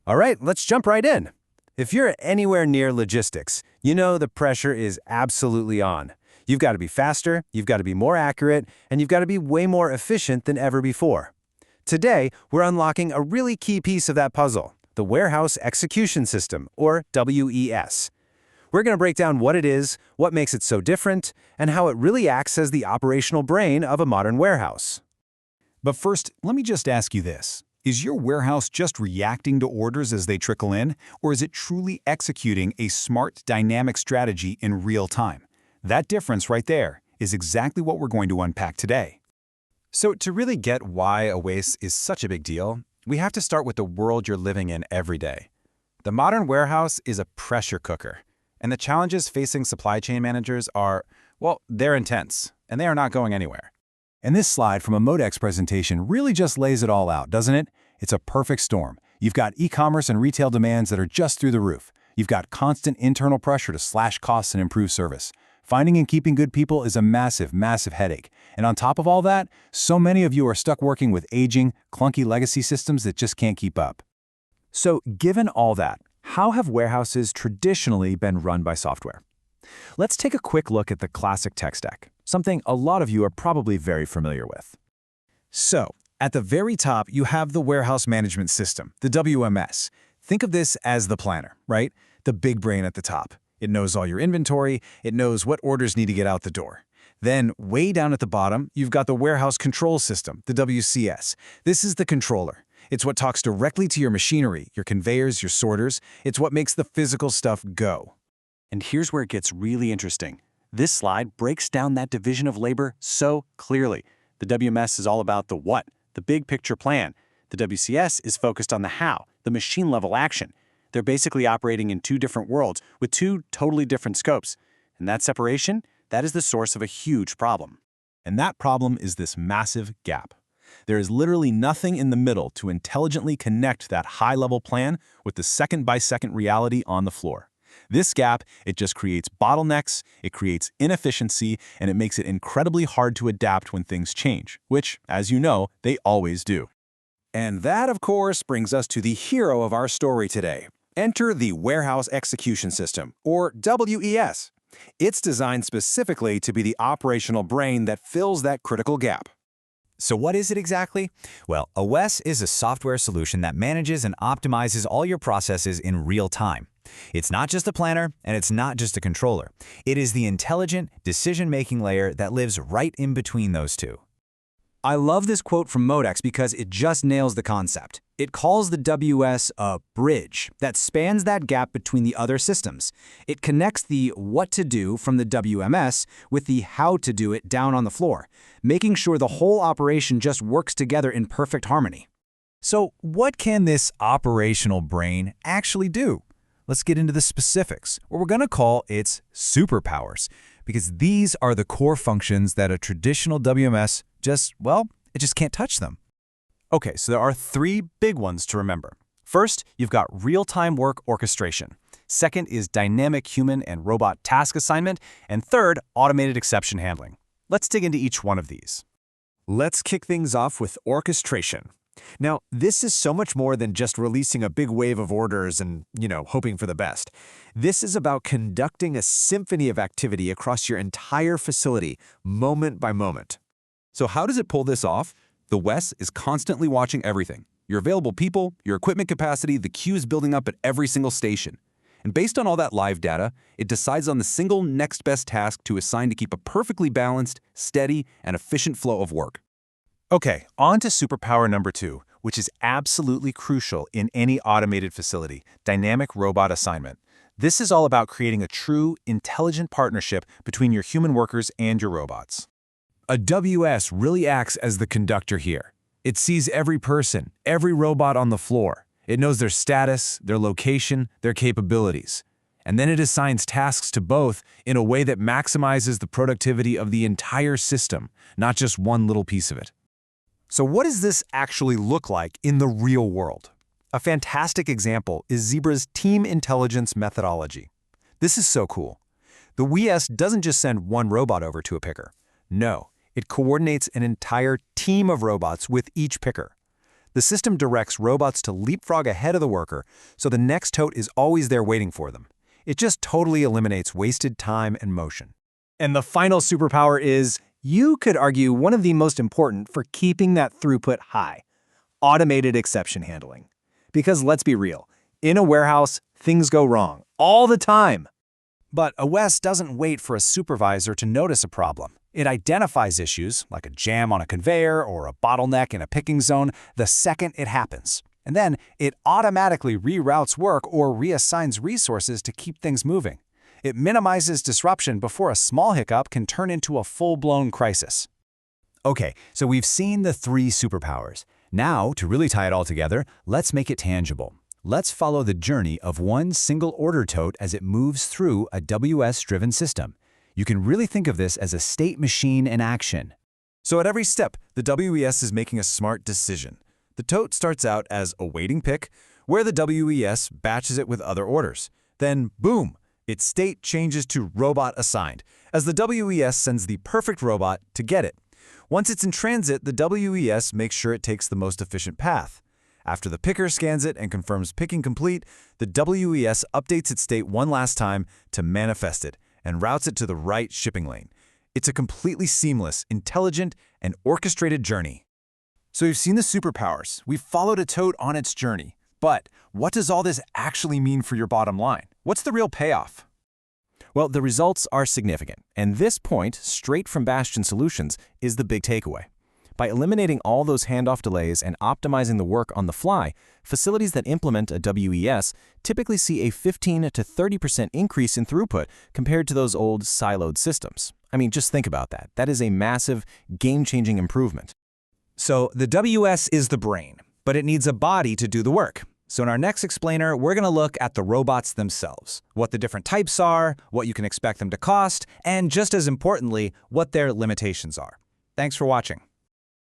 All right, let's jump right in. If you're anywhere near logistics, you know the pressure is absolutely on. You've got to be faster, you've got to be more accurate, and you've got to be way more efficient than ever before. Today, we're unlocking a really key piece of that puzzle, the Warehouse Execution System, or WES. We're going to break down what it is, what makes it so different, and how it really acts as the operational brain of a modern warehouse. But first, let me just ask you this. Is your warehouse just reacting to orders as they trickle in, or is it truly executing a smart, dynamic strategy in real time? That difference right there is exactly what we're going to unpack today. So to really get why a WES is such a big deal, we have to start with the world you're living in every day. The modern warehouse is a pressure cooker, and the challenges facing supply chain managers are, well, they're intense, and they are not going anywhere. And this slide from a Modex presentation really just lays it all out, doesn't it? It's a perfect storm. You've got e-commerce and retail demands that are just through the roof. You've got constant internal pressure to slash costs and improve service. Finding and keeping good people is a massive, massive headache. And on top of all that, so many of you are stuck working with aging, clunky legacy systems that just can't keep up. So given all that, how have warehouses traditionally been run by software? Let's take a quick look at the classic tech stack, something a lot of you are probably very familiar with. So, at the very top, you have the Warehouse Management System, the WMS. Think of this as the planner, right? The big brain at the top. It knows all your inventory, it knows what orders need to get out the door. Then, way down at the bottom, you've got the Warehouse Control System, the WCS. This is the controller. It's what talks directly to your machinery, your conveyors, your sorters. It's what makes the physical stuff go. And here's where it gets really interesting. This slide breaks down that division of labor so clearly. The WMS is all about the what, the big picture plan. The WCS is focused on the how, the machine-level action. They're basically operating in two different worlds with two totally different scopes. And that separation, that is the source of a huge problem. And that problem is this massive gap. There is literally nothing in the middle to intelligently connect that high-level plan with the second-by-second reality on the floor. This gap, it just creates bottlenecks, it creates inefficiency, and it makes it incredibly hard to adapt when things change, which, as you know, they always do. And that, of course, brings us to the hero of our story today. Enter the Warehouse Execution System, or WES. It's designed specifically to be the operational brain that fills that critical gap. So what is it exactly? Well, a WES is a software solution that manages and optimizes all your processes in real time. It's not just a planner, and it's not just a controller. It is the intelligent, decision-making layer that lives right in between those two. I love this quote from Modex because it just nails the concept. It calls the WS a bridge that spans that gap between the other systems. It connects the what to do from the WMS with the how to do it down on the floor, making sure the whole operation just works together in perfect harmony. So what can this operational brain actually do? Let's get into the specifics, what we're going to call its superpowers, because these are the core functions that a traditional WMS it just can't touch them. Okay, so there are three big ones to remember. First, you've got real-time work orchestration. Second is dynamic human and robot task assignment. And third, automated exception handling. Let's dig into each one of these. Let's kick things off with orchestration. Now, this is so much more than just releasing a big wave of orders and, hoping for the best. This is about conducting a symphony of activity across your entire facility, moment by moment. So how does it pull this off? The WES is constantly watching everything. Your available people, your equipment capacity, the queues building up at every single station. And based on all that live data, it decides on the single next best task to assign to keep a perfectly balanced, steady, and efficient flow of work. Okay, on to superpower number 2, which is absolutely crucial in any automated facility, dynamic robot assignment. This is all about creating a true, intelligent partnership between your human workers and your robots. A WS really acts as the conductor here. It sees every person, every robot on the floor. It knows their status, their location, their capabilities. And then it assigns tasks to both in a way that maximizes the productivity of the entire system, not just one little piece of it. So what does this actually look like in the real world? A fantastic example is Zebra's team intelligence methodology. This is so cool. The WES doesn't just send one robot over to a picker. No, it coordinates an entire team of robots with each picker. The system directs robots to leapfrog ahead of the worker, so the next tote is always there waiting for them. It just totally eliminates wasted time and motion. And the final superpower is, you could argue, one of the most important for keeping that throughput high: automated exception handling. Because let's be real, in a warehouse, things go wrong all the time. But a WES doesn't wait for a supervisor to notice a problem. It identifies issues, like a jam on a conveyor or a bottleneck in a picking zone, the second it happens. And then it automatically reroutes work or reassigns resources to keep things moving. It minimizes disruption before a small hiccup can turn into a full-blown crisis. Okay, so we've seen the 3 superpowers. Now, to really tie it all together, let's make it tangible. Let's follow the journey of one single order tote as it moves through a WS-driven system. You can really think of this as a state machine in action. So at every step, the WES is making a smart decision. The tote starts out as a waiting pick, where the WES batches it with other orders. Then, boom, its state changes to robot assigned, as the WES sends the perfect robot to get it. Once it's in transit, the WES makes sure it takes the most efficient path. After the picker scans it and confirms picking complete, the WES updates its state one last time to manifest it and routes it to the right shipping lane. It's a completely seamless, intelligent, and orchestrated journey. So you've seen the superpowers. We've followed a tote on its journey. But what does all this actually mean for your bottom line? What's the real payoff? Well, the results are significant, and this point, straight from Bastion Solutions, is the big takeaway. By eliminating all those handoff delays and optimizing the work on the fly, facilities that implement a WES typically see a 15 to 30% increase in throughput compared to those old siloed systems. I mean, just think about that. That is a massive, game-changing improvement. So the WS is the brain, but it needs a body to do the work. So in our next explainer, we're going to look at the robots themselves, what the different types are, what you can expect them to cost, and just as importantly, what their limitations are. Thanks for watching.